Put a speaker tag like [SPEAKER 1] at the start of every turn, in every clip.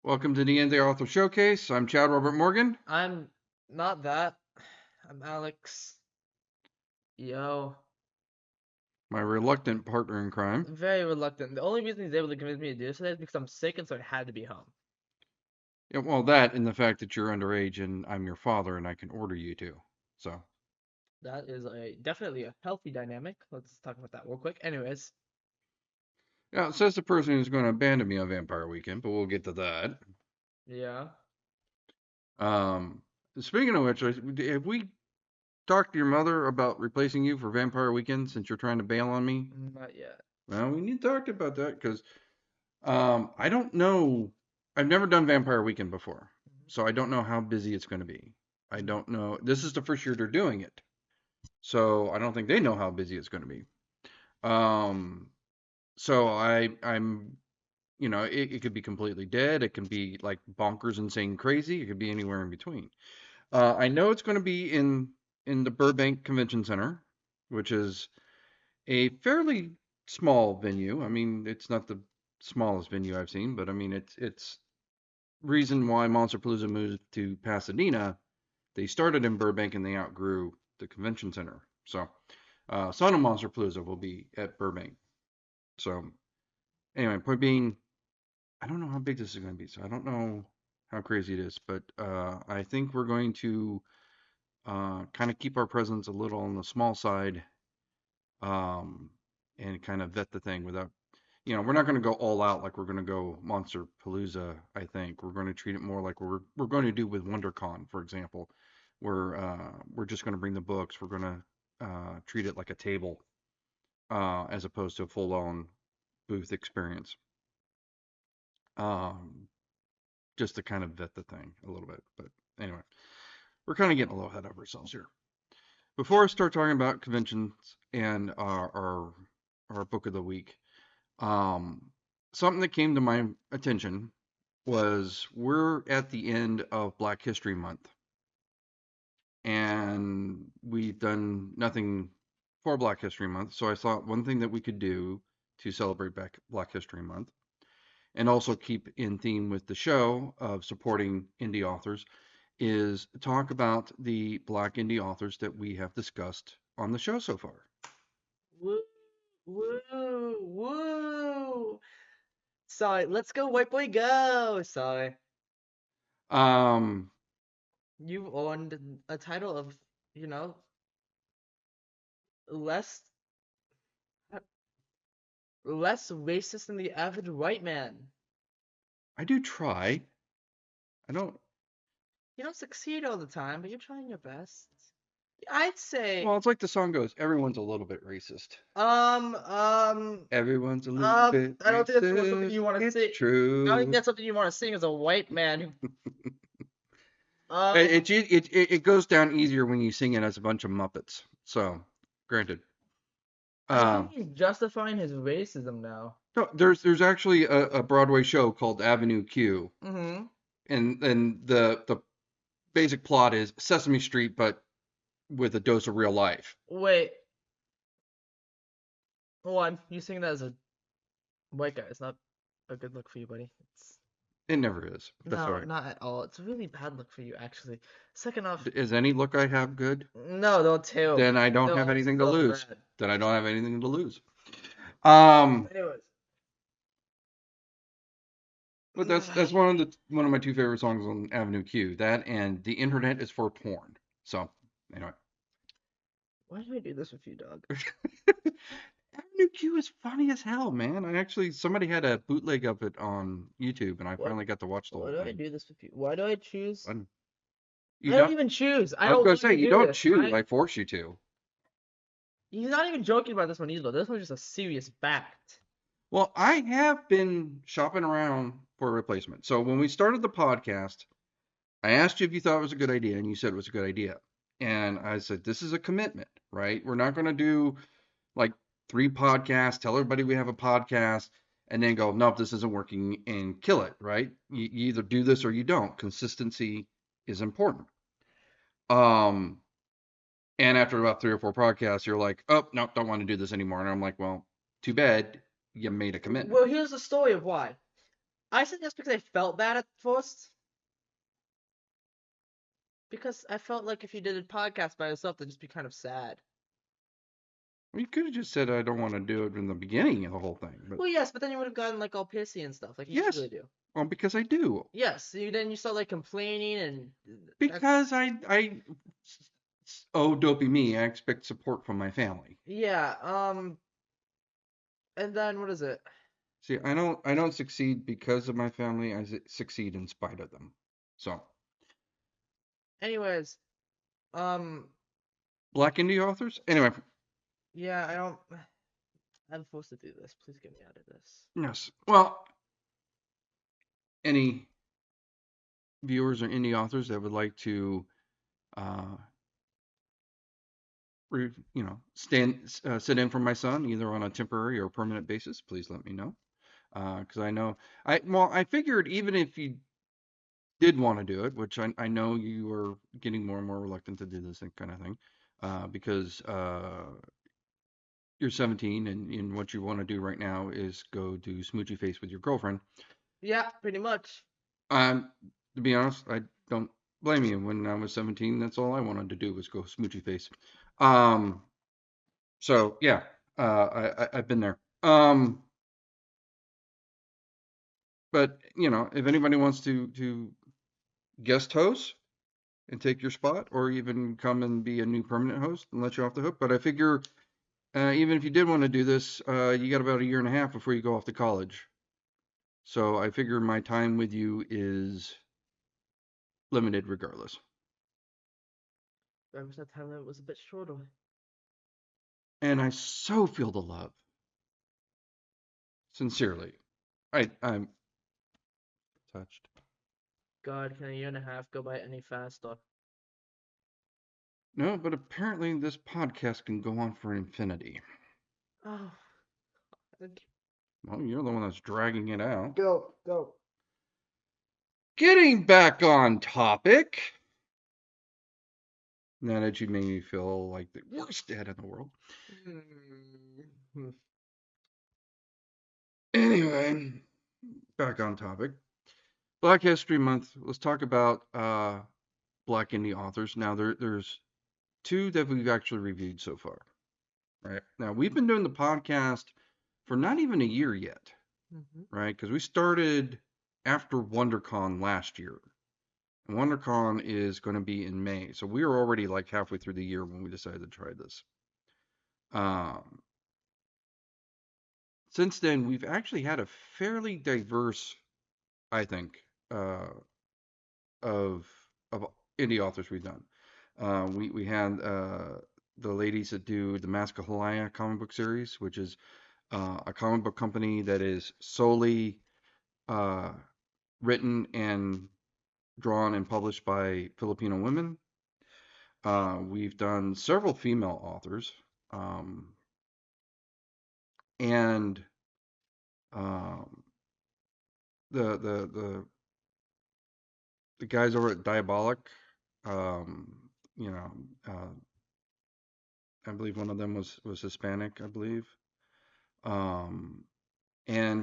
[SPEAKER 1] Welcome to the Indie Author Showcase. I'm Chad Robert Morgan.
[SPEAKER 2] I'm not that. I'm Alex. Yo.
[SPEAKER 1] My reluctant partner in crime.
[SPEAKER 2] Very reluctant. The only reason he's able to convince me to do this today is because I'm sick and so I had to be home.
[SPEAKER 1] Yeah, well, that and the fact that you're underage and I'm your father and I can order you to. So,
[SPEAKER 2] That is definitely a healthy dynamic. Let's talk about that real quick. Anyways,
[SPEAKER 1] yeah, it says the person who's going to abandon me on Vampire Weekend, but we'll get to that.
[SPEAKER 2] yeah.
[SPEAKER 1] Um, Speaking of which, have we talked to your mother about replacing you for Vampire Weekend since you're trying to bail on me?
[SPEAKER 2] Not yet.
[SPEAKER 1] Well, we need to talk about that because I don't know. I've never done Vampire Weekend before, so I don't know how busy it's going to be. I
[SPEAKER 2] Mhm.
[SPEAKER 1] don't know. This is the first year they're doing it, so I don't think they know how busy it's going to be. Um, so it could be completely dead. It can be like bonkers, insane, crazy. It could be anywhere in between. I know it's going to be in the Burbank Convention Center, which is a fairly small venue. I mean, it's not the smallest venue I've seen, but I mean, it's reason why Monsterpalooza moved to Pasadena. They started in Burbank and they outgrew the convention center. So, Son of Monsterpalooza will be at Burbank. So, anyway, point being, I don't know how big this is going to be, so I don't know how crazy it is, but I think we're going to kind of keep our presence a little on the small side, um, and kind of vet the thing without, we're not going to go all out like we're going to go Monster Palooza. I think we're going to treat it more like we're going to do with WonderCon, for example. We're just going to bring the books. We're going to treat it like a table, as opposed to a full-on booth experience. Um, just to kind of vet the thing a little bit. But anyway, we're kind of getting a little ahead of ourselves here. Before I start talking about conventions and our book of the week, um, something that came to my attention was we're at the end of Black History Month, and we've done nothing for Black History Month. So I thought one thing that we could do to celebrate Black History Month and also keep in theme with the show of supporting indie authors is talk about the Black indie authors that we have discussed on the show so far.
[SPEAKER 2] Woo, woo, woo. Sorry, let's go, white boy, go. Sorry.
[SPEAKER 1] Um,
[SPEAKER 2] You've earned a title of, you know, less less racist than the average white man.
[SPEAKER 1] I do try. I don't.
[SPEAKER 2] You don't succeed all the time, but you're trying your best. I'd say,
[SPEAKER 1] Well, it's like the song goes, everyone's a little bit racist.
[SPEAKER 2] um, um,
[SPEAKER 1] Everyone's a little bit
[SPEAKER 2] I don't think that's something
[SPEAKER 1] racist.
[SPEAKER 2] you want to
[SPEAKER 1] It's
[SPEAKER 2] say. I don't think
[SPEAKER 1] true.
[SPEAKER 2] that's something you want to sing as a white man.
[SPEAKER 1] It goes down easier when you sing it as a bunch of Muppets. So, granted.
[SPEAKER 2] I think
[SPEAKER 1] Um,
[SPEAKER 2] he's justifying his racism now.
[SPEAKER 1] no, there's actually a Broadway show called Avenue Q,
[SPEAKER 2] Mm-hmm.
[SPEAKER 1] and the basic plot is Sesame Street, but with a dose of real life.
[SPEAKER 2] Wait, hold on. You sing that as a white guy. It's not a good look for you, buddy. It's
[SPEAKER 1] It never is. That's all
[SPEAKER 2] no,
[SPEAKER 1] right.
[SPEAKER 2] not at all. It's a really bad look for you, actually. Second off,
[SPEAKER 1] Is any look I have good?
[SPEAKER 2] no, they're
[SPEAKER 1] Then
[SPEAKER 2] terrible.
[SPEAKER 1] I don't
[SPEAKER 2] They're
[SPEAKER 1] have
[SPEAKER 2] all
[SPEAKER 1] anything to
[SPEAKER 2] so
[SPEAKER 1] lose.
[SPEAKER 2] bad.
[SPEAKER 1] Then I don't have anything to lose. Um,
[SPEAKER 2] Anyways.
[SPEAKER 1] but that's one of my two favorite songs on Avenue Q. That and The Internet is for Porn. So anyway,
[SPEAKER 2] Why do I do this with you, dog?
[SPEAKER 1] Avenue Q is funny as hell, man. I actually somebody had a bootleg of it on YouTube, and I
[SPEAKER 2] What?
[SPEAKER 1] finally got to watch the
[SPEAKER 2] Why
[SPEAKER 1] whole
[SPEAKER 2] do I
[SPEAKER 1] thing.
[SPEAKER 2] do this with you? Why do I choose?
[SPEAKER 1] Fun. You
[SPEAKER 2] I don't
[SPEAKER 1] don't.
[SPEAKER 2] even choose. I
[SPEAKER 1] I was
[SPEAKER 2] don't
[SPEAKER 1] gonna
[SPEAKER 2] want
[SPEAKER 1] say
[SPEAKER 2] to
[SPEAKER 1] you
[SPEAKER 2] do
[SPEAKER 1] don't
[SPEAKER 2] this.
[SPEAKER 1] choose. I force you to.
[SPEAKER 2] He's not even joking about this one either. This one's just a serious fact.
[SPEAKER 1] Well, I have been shopping around for a replacement. So when we started the podcast, I asked you if you thought it was a good idea, and you said it was a good idea. And I said, this is a commitment, right? We're not going to do like 3 podcasts, tell everybody we have a podcast, and then go, nope, this isn't working, and kill it, right? You either do this or you don't. Consistency is important. Um, and after about 3 or 4 podcasts, you're like, oh, no, don't want to do this anymore. And I'm like, well, too bad you made a commitment.
[SPEAKER 2] Well, here's the story of why. I said yes because I felt bad at first. Because I felt like if you did a podcast by yourself, that'd just be kind of sad.
[SPEAKER 1] You could have just said I don't want to do it in the beginning of the whole thing, but
[SPEAKER 2] Well, yes, but then you would have gotten like all pissy and stuff, like you
[SPEAKER 1] yes,
[SPEAKER 2] usually do.
[SPEAKER 1] well, because I do.
[SPEAKER 2] Yes, then you start like complaining, and that's
[SPEAKER 1] Because oh, dopey me, I expect support from my family.
[SPEAKER 2] yeah. And then what is it?
[SPEAKER 1] See, I don't succeed because of my family. I succeed in spite of them. So,
[SPEAKER 2] Anyways, um,
[SPEAKER 1] Black indie authors. Anyway,
[SPEAKER 2] yeah, I don't. I'm supposed to do this. Please get me out of this.
[SPEAKER 1] yes. Well, any viewers or indie authors that would like to, uh, sit in for my son either on a temporary or permanent basis, please let me know. Because I know I figured even if you did want to do it, which I know you are getting more and more reluctant to do this kind of thing, because you're 17 and what you want to do right now is go do smoochy face with your girlfriend.
[SPEAKER 2] Yeah, pretty much.
[SPEAKER 1] Um, to be honest, I don't blame you. When I was 17, that's all I wanted to do was go smoochy face. Um, so yeah, I've been there. But if anybody wants to guest host and take your spot, or even come and be a new permanent host and let you off the hook. But I figure even if you did want to do this, you got about a year and a half before you go off to college. So I figure my time with you is limited regardless.
[SPEAKER 2] I wish that time limit was a bit shorter.
[SPEAKER 1] And I so feel the love. Sincerely. I'm touched.
[SPEAKER 2] God, can a year and a half go by any faster?
[SPEAKER 1] No, but apparently this podcast can go on for infinity.
[SPEAKER 2] Oh,
[SPEAKER 1] Well, you're the one that's dragging it out.
[SPEAKER 2] go, go.
[SPEAKER 1] Getting back on topic. Now that you made me feel like the worst dad in the world.
[SPEAKER 2] Hmm.
[SPEAKER 1] Anyway, back on topic. Black History Month. Let's talk about Black indie authors. Now there's two that we've actually reviewed so far. Right now we've been doing the podcast for not even a year yet,
[SPEAKER 2] Hmm.
[SPEAKER 1] right? Because we started after WonderCon last year. And WonderCon is going to be in May, so we were already like halfway through the year when we decided to try this. Um, since then, we've actually had a fairly diverse, I think, of of indie authors we've done. We had the ladies that do the Mask of Halaya comic book series, which is a comic book company that is solely uh, written and drawn and published by Filipino women. We've done several female authors, um, and um, the the guys over at Diabolic. Um, you know, uh, I believe one of them was Hispanic, I believe. Um, and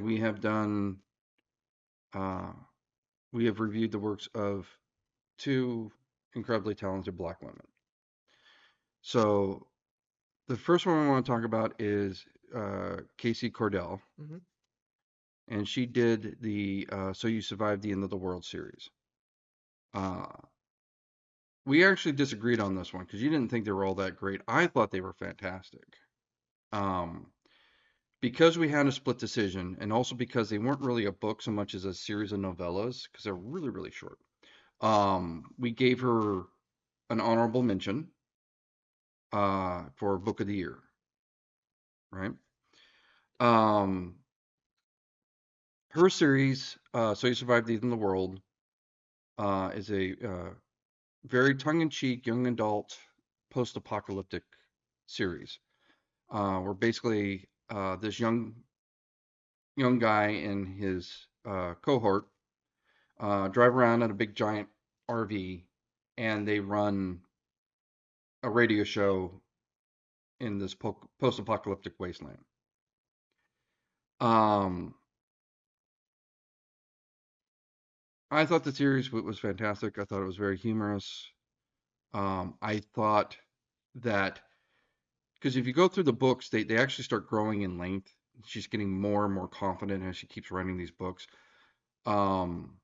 [SPEAKER 1] uh, we have reviewed the works of two incredibly talented Black women. So the first one I want to talk about is Casey Cordell,
[SPEAKER 2] Hmm.
[SPEAKER 1] and she did the "So You Survived the End of the World" series. Uh, we actually disagreed on this one because you didn't think they were all that great. I thought they were fantastic. Um, because we had a split decision, and also because they weren't really a book so much as a series of novellas, because they're really, really short. We gave her an honorable mention for Book of the Year, right? Um, her series, "So You Survived the End of the World," is a very tongue-in-cheek young adult post-apocalyptic series, where basically this young guy and his cohort drive around in a big giant RV, and they run a radio show in this post-apocalyptic wasteland. Um, I thought the series was fantastic. I thought it was very humorous. I thought that because if you go through the books, they actually start growing in length. She's getting more and more confident as she keeps writing these books. Um,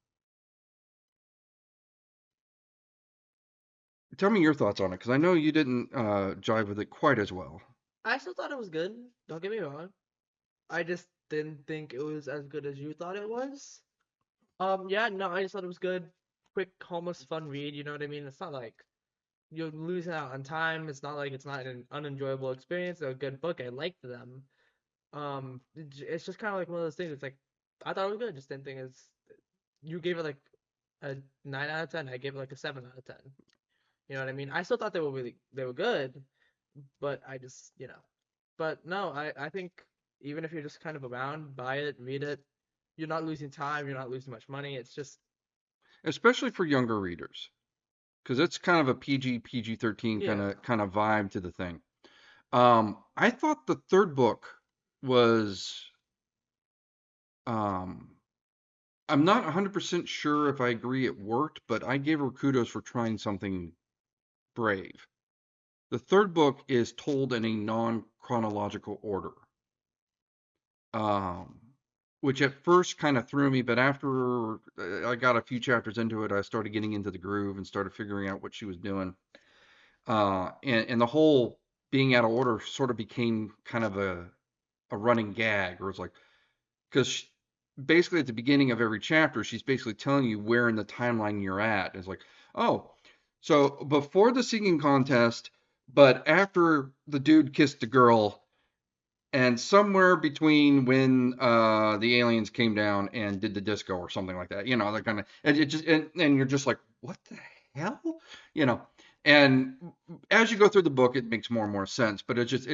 [SPEAKER 1] Tell me your thoughts on it, because I know you didn't jive with it quite as well.
[SPEAKER 2] I still thought it was good. Don't get me wrong. I just didn't think it was as good as you thought it was. Yeah, no, I just thought it was good. Quick, almost fun read. You know what I mean? It's not like you're losing out on time. It's not like it's not an unenjoyable experience. It's a good book. I liked them. It's just kind of like one of those things. It's like I thought it was good. Just didn't think it's. You gave it like a 9 out of 10. I gave it like a 7 out of 10. You know what I mean? I still thought they were good, but I just But no, I think even if you're just kind of around, buy it, read it. You're not losing time. You're not losing much money. It's just
[SPEAKER 1] Especially for younger readers, because it's kind of a PG-13 kind
[SPEAKER 2] yeah.
[SPEAKER 1] of vibe to the thing. I thought the third book was um, I'm not 100% sure if I agree it worked, but I gave her kudos for trying something brave. The third book is told in a non-chronological order, um, which at first kind of threw me, but after I got a few chapters into it, I started getting into the groove and started figuring out what she was doing. And the whole being out of order sort of became kind of a running gag, where it's like, because basically at the beginning of every chapter, she's basically telling you where in the timeline you're at. It's like, oh, so before the singing contest, but after the dude kissed the girl, and somewhere between when the aliens came down and did the disco or something like that, that kind of, and it just, and you're just like, what the hell, you know. And as you go through the book, it makes more and more sense. But it's just,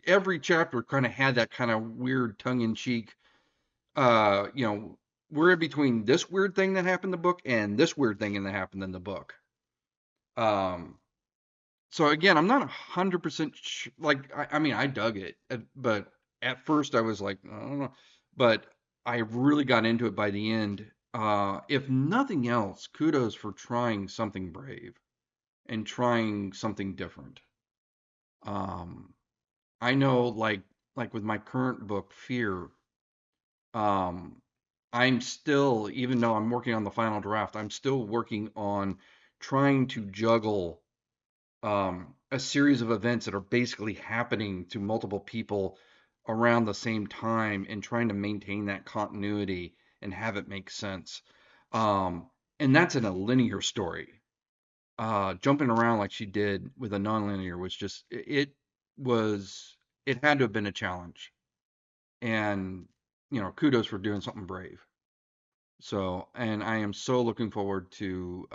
[SPEAKER 1] every chapter kind of had that kind of weird tongue-in-cheek, uh, you know, we're in between this weird thing that happened in the book and this weird thing that happened in the book. Um, so again, I'm not 100% like, I mean, I dug it, but at first I was like, I don't know, but I really got into it by the end. If nothing else, kudos for trying something brave and trying something different. Um, I know, like with my current book, Fear, um, I'm still, even though I'm working on the final draft, I'm still working on trying to juggle a series of events that are basically happening to multiple people around the same time and trying to maintain that continuity and have it make sense. Um, and that's in a linear story. Jumping around like she did with a nonlinear was just, was, it had to have been a challenge. And, kudos for doing something brave. So, and I am so looking forward to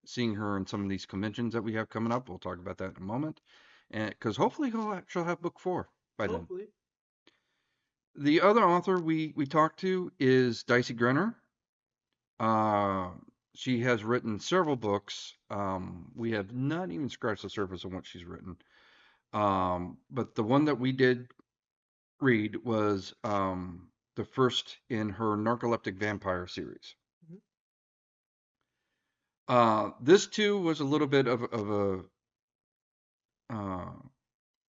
[SPEAKER 1] seeing her in some of these conventions that we have coming up. We'll talk about that in a moment, and because hopefully she'll have book 4 by then.
[SPEAKER 2] Hopefully.
[SPEAKER 1] The other author we talked to is Dicey Grenor. Uh, she has written several books. We have not even scratched the surface of what she's written. But the one that we did read was the first in her Narcoleptic Vampire series.
[SPEAKER 2] Mhm.
[SPEAKER 1] This too was a little bit of a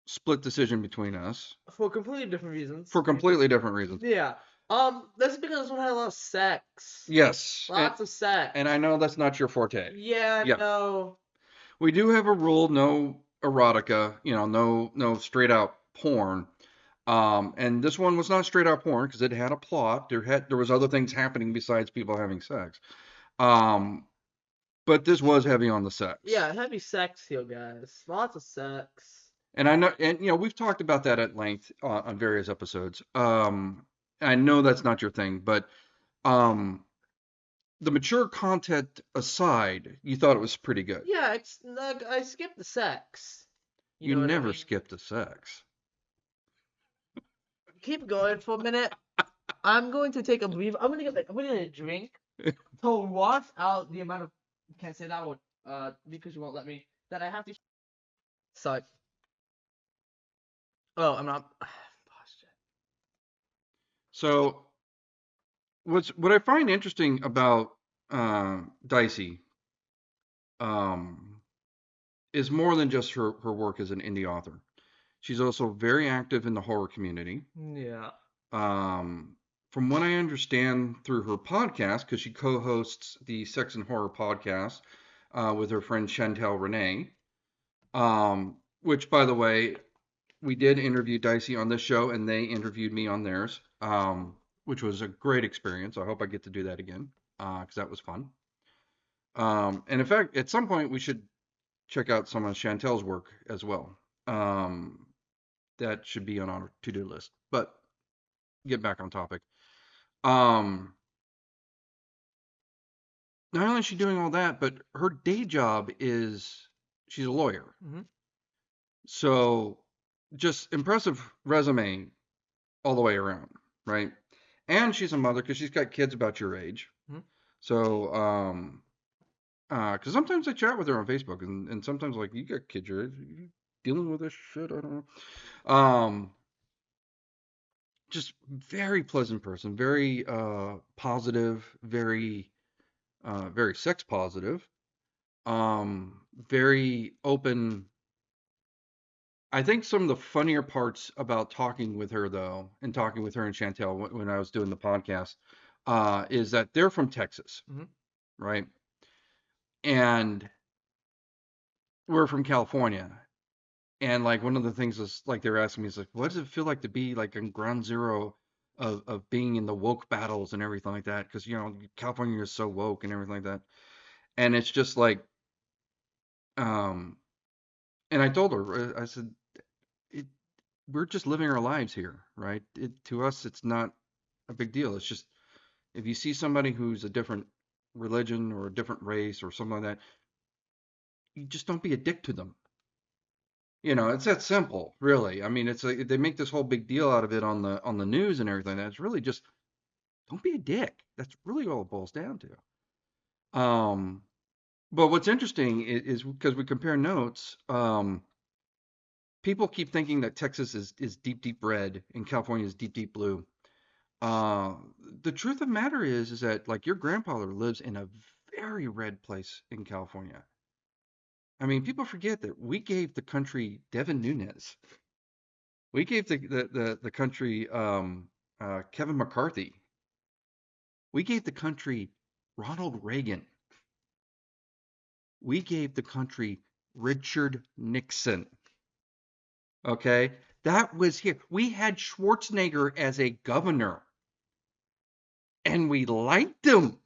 [SPEAKER 1] split decision between us
[SPEAKER 2] For completely different reasons.
[SPEAKER 1] for completely different reasons.
[SPEAKER 2] Yeah. That's because this one had a lot of sex.
[SPEAKER 1] Yes,
[SPEAKER 2] Lots of
[SPEAKER 1] and
[SPEAKER 2] sex.
[SPEAKER 1] I know that's not your forte.
[SPEAKER 2] Yeah,
[SPEAKER 1] Yeah,
[SPEAKER 2] no.
[SPEAKER 1] we do have a rule: no erotica. No straight out porn. And this one was not straight out porn because it had a plot. There was other things happening besides people having sex. Um, but this was heavy on the sex.
[SPEAKER 2] Yeah, heavy sex here, guys. Lots of sex.
[SPEAKER 1] And I know, and we've talked about that at length on various episodes. I know that's not your thing, but um, the mature content aside, you thought it was pretty good.
[SPEAKER 2] Yeah, it's like I skipped the sex. You
[SPEAKER 1] You
[SPEAKER 2] know what I
[SPEAKER 1] never
[SPEAKER 2] mean?
[SPEAKER 1] skipped the sex.
[SPEAKER 2] Keep going for a minute. I'm going to take a breathe. I'm gonna get a drink to wash out the amount of can't say that word because you won't let me that I have to. Sorry. Oh, I'm not.
[SPEAKER 1] So what I find interesting about Dicey, um, is more than just her work as an indie author. She's also very active in the horror community.
[SPEAKER 2] Yeah.
[SPEAKER 1] Um, from what I understand through her podcast, because she co-hosts the Sex and Horror podcast with her friend Chantel Renee, which, by the way, we did interview Dicey on this show, and they interviewed me on theirs, which was a great experience. I hope I get to do that again because that was fun. And in fact, at some point, we should check out some of Chantel's work as well. Um, that should be on our to-do list. But get back on topic. Um, not only is she doing all that, but her day job is she's a lawyer.
[SPEAKER 2] Hmm.
[SPEAKER 1] So just impressive resume all the way around, right? And she's a mother because she's got kids about your age.
[SPEAKER 2] Hmm.
[SPEAKER 1] So, because sometimes I chat with her on Facebook, and sometimes like you got kids your age, you dealing with this shit. I don't know. Just very pleasant person, very positive, very sex positive, very open. I think some of the funnier parts about talking with her, though, and talking with her and Chantel when I was doing the podcast, is that they're from Texas,
[SPEAKER 2] Hmm.
[SPEAKER 1] right? And we're from California. And like one of the things is like they were asking me is like, what does it feel like to be like in ground zero of being in the woke battles and everything like that? Because California is so woke and everything like that. And it's just like, um, and I told her, I said, it, we're just living our lives here, right? To us, it's not a big deal. It's just if you see somebody who's a different religion or a different race or something like that, you just don't be a dick to them. It's that simple, really. I mean, it's like they make this whole big deal out of it on the news and everything. That's really just don't be a dick. That's really all it boils down to. Um, but what's interesting is because we compare notes, people keep thinking that Texas is deep, deep red and California is deep, deep blue. Uh, the truth of the matter is that like your grandfather lives in a very red place in California. I mean, people forget that we gave the country Devin Nunes. We gave the country Kevin McCarthy. We gave the country Ronald Reagan. We gave the country Richard Nixon. Okay, that was here. We had Schwarzenegger as a governor, and we liked him.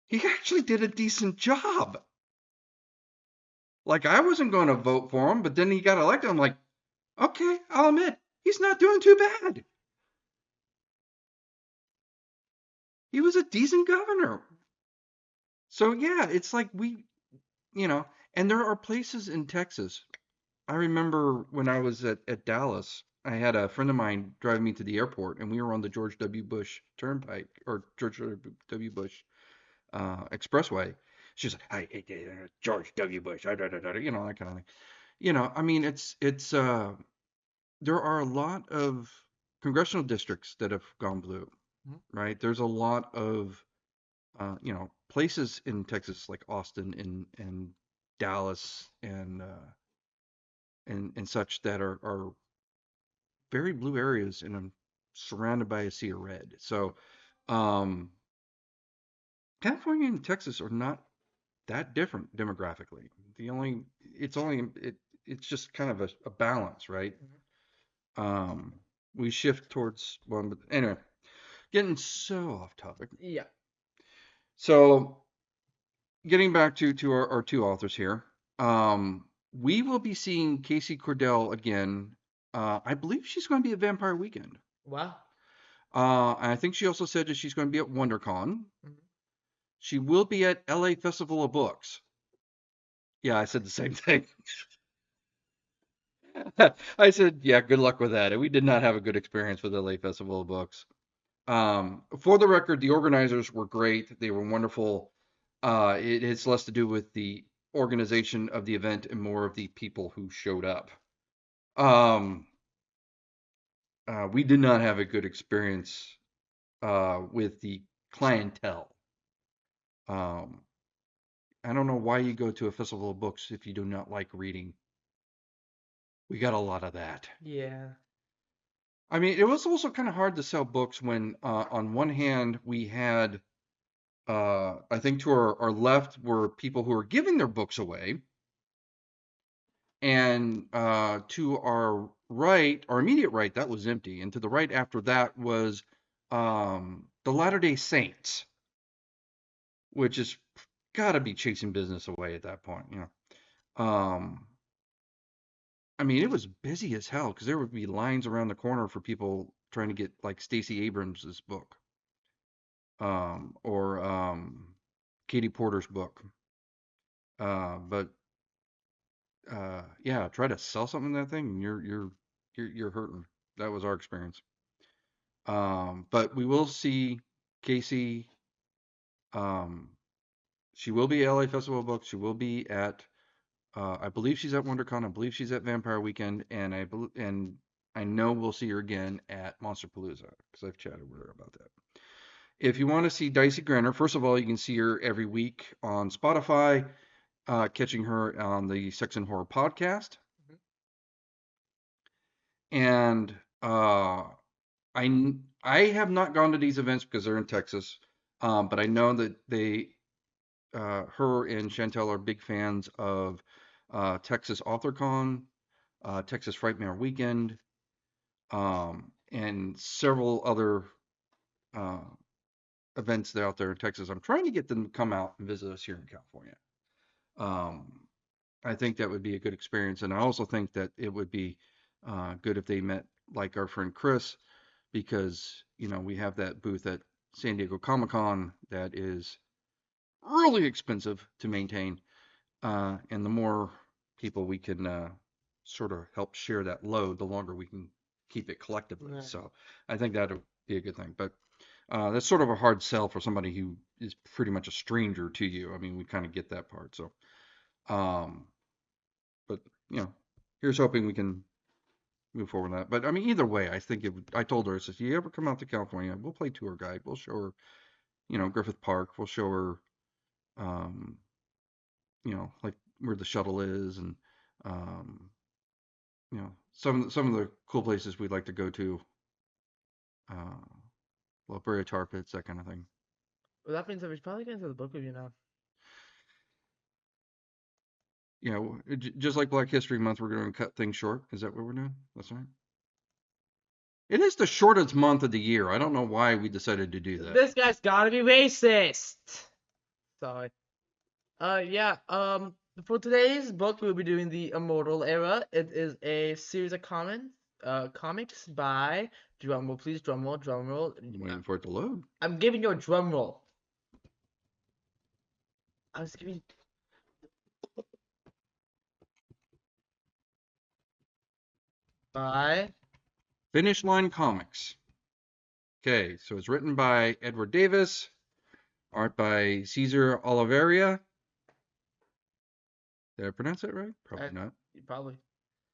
[SPEAKER 1] He actually did a decent job. Like I wasn't going to vote for him, but then he got elected. I'm like, okay, I'll admit he's not doing too bad. He was a decent governor. So yeah, it's like you know, and there are places in Texas. I remember when I was at Dallas, I had a friend of mine driving me to the airport, and we were on the George W. Bush Turnpike or George W. Bush Expressway. She's like, hey, George W. Bush, that kind of thing. I mean, it's there are a lot of congressional districts that have gone blue,
[SPEAKER 2] Hmm.
[SPEAKER 1] right? There's a lot of places in Texas like Austin and Dallas and such that are very blue areas and I'm surrounded by a sea of red. So um, California and Texas are not that different demographically. The only it's only it's just kind of a balance, right?
[SPEAKER 2] Hmm.
[SPEAKER 1] Um, we shift towards one, but anyway, getting so off topic.
[SPEAKER 2] Yeah.
[SPEAKER 1] So getting back to our two authors here, we will be seeing Casey Cordell again. I believe she's going to be at Vampire Weekend.
[SPEAKER 2] Wow.
[SPEAKER 1] I think she also said that she's going to be at WonderCon.
[SPEAKER 2] Hmm.
[SPEAKER 1] She will be at LA Festival of Books. Yeah, I said the same thing. I said, yeah, good luck with that. And we did not have a good experience with LA Festival of Books. For the record, the organizers were great. They were wonderful. It has less to do with the organization of the event and more of the people who showed up. Um, we did not have a good experience with the clientele. Um, I don't know why you go to a festival of books if you do not like reading. We got a lot of that.
[SPEAKER 2] Yeah.
[SPEAKER 1] I mean, it was also kind of hard to sell books when, on one hand, we had, I think to our left were people who were giving their books away, and to our right, our immediate right, that was empty, and to the right after that was the Latter-day Saints, which is got to be chasing business away at that point, you know. I mean, it was busy as hell because there would be lines around the corner for people trying to get like Stacey Abrams's book, or Katie Porter's book. But yeah, try to sell something in that thing, and you're hurting. That was our experience. But we will see Casey. Um, she will be at LA Festival of Books. She will be at. I believe she's at WonderCon. I believe she's at Vampire Weekend, and I know we'll see her again at Monsterpalooza because I've chatted with her about that. If you want to see Dicey Grenor, first of all, you can see her every week on Spotify, catching her on the Sex and Horror podcast.
[SPEAKER 2] Mhm.
[SPEAKER 1] And I have not gone to these events because they're in Texas, but I know that her and Chantel are big fans of Texas AuthorCon, Texas Frightmare Weekend, and several other uh, events that are out there in Texas. I'm trying to get them to come out and visit us here in California. Um, I think that would be a good experience, and I also think that it would be good if they met like our friend Chris, because we have that booth at San Diego Comic Con that is really expensive to maintain, and the more people we can sort of help share that load, the longer we can keep it collectively.
[SPEAKER 2] Right.
[SPEAKER 1] So I think that would be a good thing. But that's sort of a hard sell for somebody who is pretty much a stranger to you. I mean, we kind of get that part. So, um, but here's hoping we can move forward on that. But I mean, either way, I think I told her, I said, if you ever come out to California, we'll play tour guide. We'll show her, Griffith Park. We'll show her, um, like where the shuttle is, and um, some of the cool places we'd like to go to, uh, La Brea Tar Pits, that kind of thing.
[SPEAKER 2] Well, that means that we should probably get into the book review now.
[SPEAKER 1] Just like Black History Month, we're going to cut things short. Is that what we're doing? That's right. It is the shortest month of the year. I don't know why we decided to do that.
[SPEAKER 2] This guy's gotta be racist. Sorry. Yeah. For today's book, we'll be doing the Immortal Era. It is a series of comics by drumroll, please, drumroll, drumroll.
[SPEAKER 1] I'm waiting for it to load.
[SPEAKER 2] I'm giving you a drumroll. I was giving. By.
[SPEAKER 1] Finish Line Comics. Okay, so it's written by Edward Davis, art by Cesar Oliveira. Did I pronounce that right? Probably not.
[SPEAKER 2] Probably,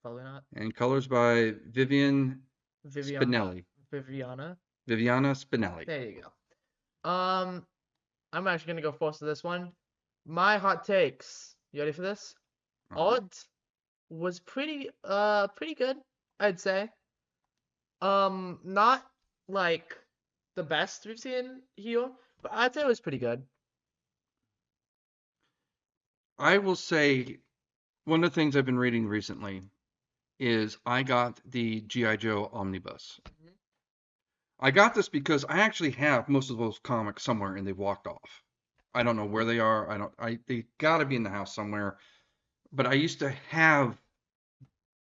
[SPEAKER 2] probably not.
[SPEAKER 1] And colors by
[SPEAKER 2] Viviana.
[SPEAKER 1] Spinelli.
[SPEAKER 2] Viviana.
[SPEAKER 1] Viviana Spinelli.
[SPEAKER 2] There you go. I'm actually gonna go first to this one. My hot takes. You ready for this? Art was pretty good, I'd say. Not like the best we've seen here, but I'd say it was pretty good.
[SPEAKER 1] I will say one of the things I've been reading recently is I got the G.I. Joe omnibus.
[SPEAKER 2] Mhm.
[SPEAKER 1] I got this because I actually have most of those comics somewhere and they've walked off. I don't know where they are. They gotta be in the house somewhere. But I used to have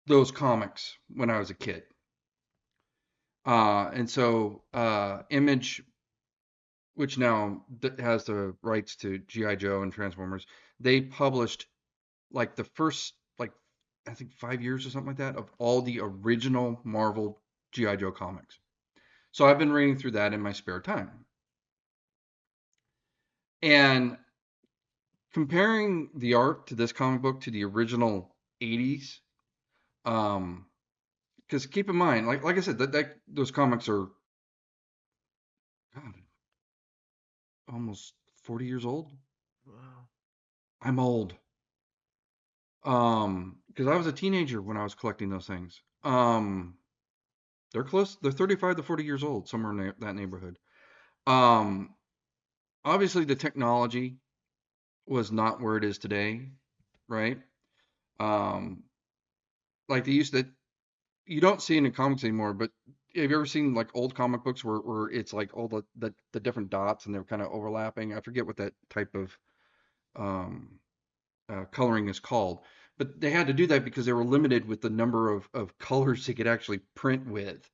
[SPEAKER 1] those comics when I was a kid. And so Image, which now has the rights to G.I. Joe and Transformers, they published like the first, like, I think 5 years or something like that, of all the original Marvel G.I. Joe comics. So I've been reading through that in my spare time. And comparing the art to this comic book to the original 80s, because keep in mind, like I said, that those comics are, God, almost 40 years old.
[SPEAKER 2] Wow.
[SPEAKER 1] I'm old. Because I was a teenager when I was collecting those things. They're close. They're 35 to 40 years old, somewhere in that neighborhood. Um, Obviously the technology was not where it is today, right? Um, like they used to, you don't see it in comics anymore, but have you ever seen like old comic books where it's like all the different dots and they're kind of overlapping? I forget what that type of um, coloring is called, but they had to do that because they were limited with the number of colors they could actually print with.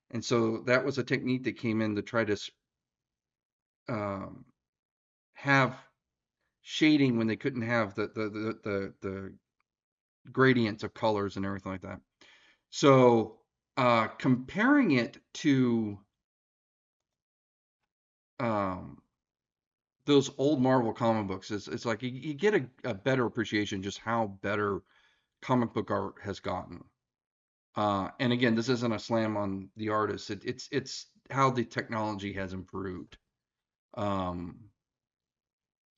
[SPEAKER 1] And so that was a technique that came in to try to um, have shading when they couldn't have the gradients of colors and everything like that. So comparing it to um, those old Marvel comic books, it's like you get a better appreciation just how better comic book art has gotten. And again, this isn't a slam on the artist. It's how the technology has improved. Um,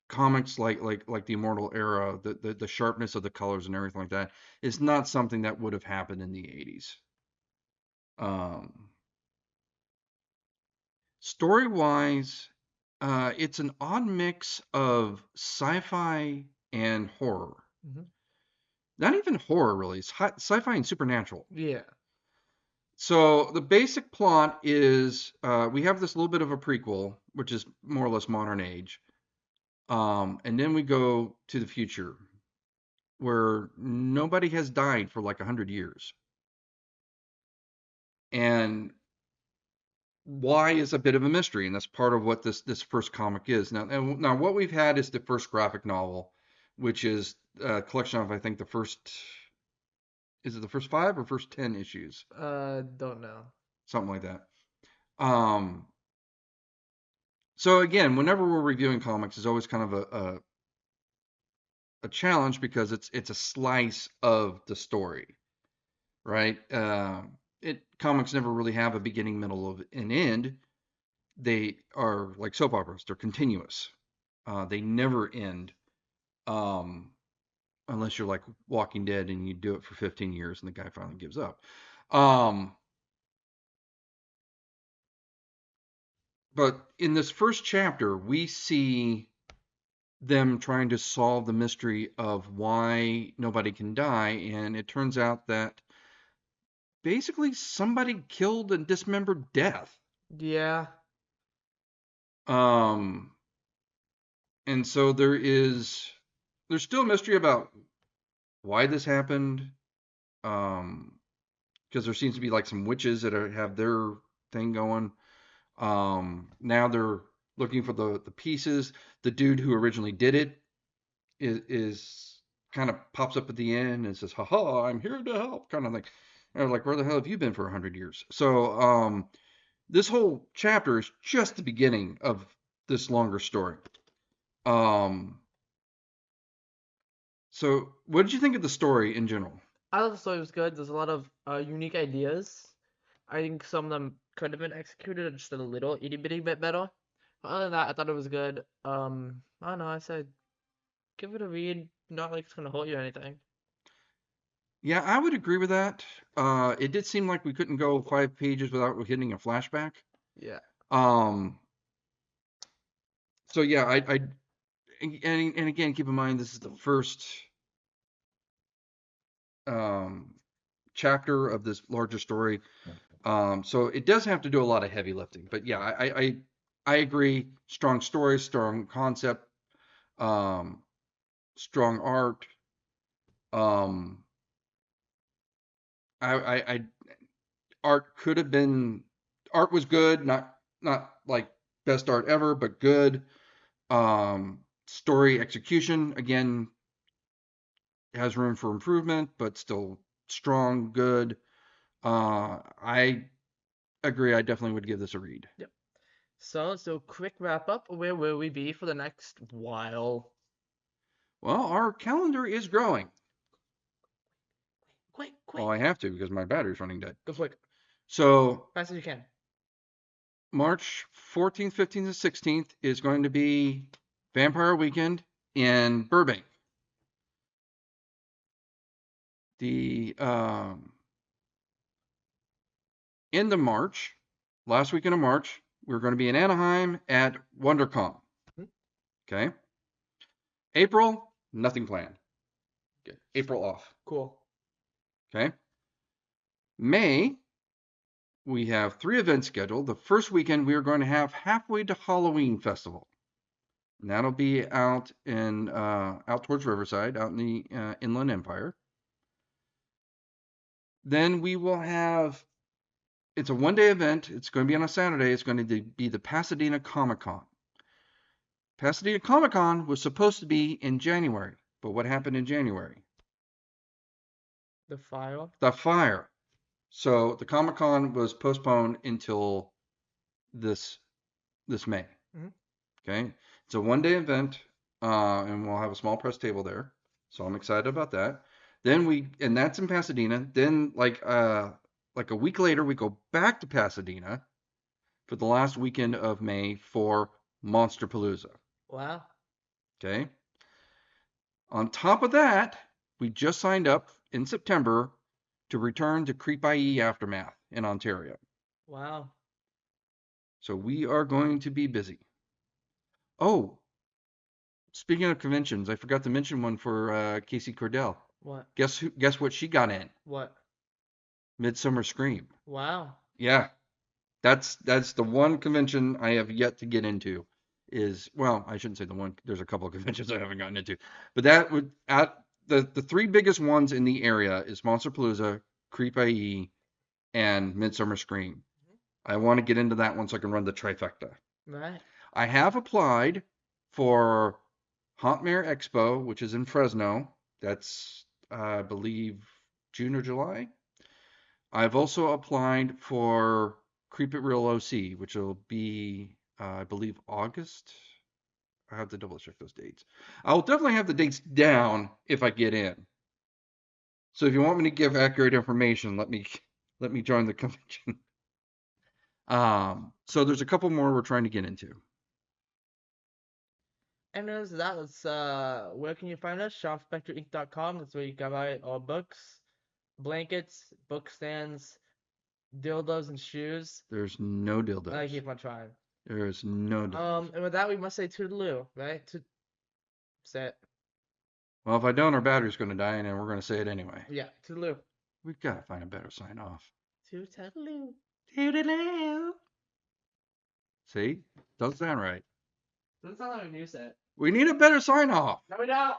[SPEAKER 1] Comics like the Immortal Era, the sharpness of the colors and everything like that is not something that would have happened in the 80s. Um, Story wise, it's an odd mix of sci-fi and horror.
[SPEAKER 2] Hmm.
[SPEAKER 1] Not even horror really. It's sci-fi and supernatural.
[SPEAKER 2] Yeah.
[SPEAKER 1] So the basic plot is we have this little bit of a prequel, which is more or less modern age, and then we go to the future, where nobody has died for like 100 years, and why is a bit of a mystery, and that's part of what this first comic is. Now what we've had is the first graphic novel, which is a collection of I think the first is it the first 5 or first 10 issues,
[SPEAKER 2] Don't know.
[SPEAKER 1] something like that. Um, so again, whenever we're reviewing comics, it's always kind of a challenge because it's a slice of the story, right? It Comics never really have a beginning, middle, of an end. They are like soap operas; they're continuous. They never end, um, unless you're like Walking Dead and you do it for 15 years and the guy finally gives up. Um, but in this first chapter, we see them trying to solve the mystery of why nobody can die, and it turns out that basically somebody killed and dismembered Death.
[SPEAKER 2] Yeah.
[SPEAKER 1] Um, and so there's still a mystery about why this happened. Um, because there seems to be like some witches that have their thing going. Now they're looking for the pieces. The dude who originally did it is kind of pops up at the end and says, "Haha, I'm here to help," kind of thing. And I was like, "Where the hell have you been for 100 years?" So this whole chapter is just the beginning of this longer story. Um, so what did you think of the story in general?
[SPEAKER 2] I thought the story was good. There's a lot of unique ideas. I think some of them could have been executed just a little itty bitty bit better. But other than that, I thought it was good. I don't know. I said give it a read. Not like it's gonna hold you or anything.
[SPEAKER 1] Yeah, I would agree with that. It did seem like we couldn't go 5 pages without hitting a flashback.
[SPEAKER 2] Yeah.
[SPEAKER 1] Um, so yeah, and again, keep in mind this is the first um, chapter of this larger story. So it does have to do a lot of heavy lifting. But yeah, I agree. Strong story, strong concept, um, strong art. Um, I art could have been art was good, not like best art ever, but good. Story execution again has room for improvement, but still strong, good. I agree. I definitely would give this a read.
[SPEAKER 2] Yep. So quick wrap up. Where will we be for the next while?
[SPEAKER 1] Well, our calendar is growing.
[SPEAKER 2] Quick,
[SPEAKER 1] Well,
[SPEAKER 2] quick.
[SPEAKER 1] I have to because my battery's running dead.
[SPEAKER 2] Go quick.
[SPEAKER 1] So
[SPEAKER 2] Fast as you can.
[SPEAKER 1] March 14th, 15th, and 16th is going to be Vampire Weekend in Burbank. The end of March, last weekend of March, we're going to be in Anaheim at WonderCon.
[SPEAKER 2] Mhm.
[SPEAKER 1] Okay. April, nothing planned. Okay. April off.
[SPEAKER 2] Cool.
[SPEAKER 1] Okay. May, we have 3 events scheduled. The first weekend, we are going to have Halfway to Halloween Festival. And that'll be out towards Riverside, out in the Inland Empire. Then we will have, it's a 1-day event. It's going to be on a Saturday. It's going to be the Pasadena Comic Con. Pasadena Comic Con was supposed to be in January, but what happened in January?
[SPEAKER 2] The file.
[SPEAKER 1] The fire. So the Comic Con was postponed until this May.
[SPEAKER 2] Mhm.
[SPEAKER 1] Okay, it's a 1-day event, and we'll have a small press table there. So I'm excited about that. And that's in Pasadena. Then like a week later, we go back to Pasadena for the last weekend of May for Monsterpalooza.
[SPEAKER 2] Wow.
[SPEAKER 1] Okay. On top of that, we just signed up in September to return to Creep IE Aftermath in Ontario.
[SPEAKER 2] Wow.
[SPEAKER 1] So we are going to be busy. Oh, speaking of conventions, I forgot to mention one for Casey Cordell.
[SPEAKER 2] What?
[SPEAKER 1] Guess what she got in?
[SPEAKER 2] What?
[SPEAKER 1] Midsummer Scream.
[SPEAKER 2] Wow.
[SPEAKER 1] Yeah, that's the one convention I have yet to get into. Well, I shouldn't say the one. There's a couple of conventions I haven't gotten into, but that would at the 3 biggest ones in the area is Monsterpalooza, Creep IE, and Midsummer Scream. I want to get into that one so I can run the trifecta.
[SPEAKER 2] Right.
[SPEAKER 1] I have applied for Hauntmare Expo, which is in Fresno. That's, I believe, June or July. I've also applied for Creep It Real OC, which will be, I believe, August. I have to double check those dates. I'll definitely have the dates down if I get in. So if you want me to give accurate information, let me join the convention. So there's a couple more we're trying to get into.
[SPEAKER 2] And as that was where can you find us? ShopSpectreInc.com. That's where you can buy all books, blankets, book stands, dildos, and shoes.
[SPEAKER 1] There's no
[SPEAKER 2] I
[SPEAKER 1] dildos.
[SPEAKER 2] keep on trying.
[SPEAKER 1] There is no dildos.
[SPEAKER 2] And with that, we must say toodaloo, right? Say it.
[SPEAKER 1] Well, if I don't, our battery's going to die, and then we're going to say it anyway.
[SPEAKER 2] Yeah, toodaloo.
[SPEAKER 1] We've got to find a better sign off.
[SPEAKER 2] Toodaloo.
[SPEAKER 1] Toodaloo. See? Doesn't sound right.
[SPEAKER 2] Doesn't sound like when you say it.
[SPEAKER 1] We need a better sign off.
[SPEAKER 2] No, we don't.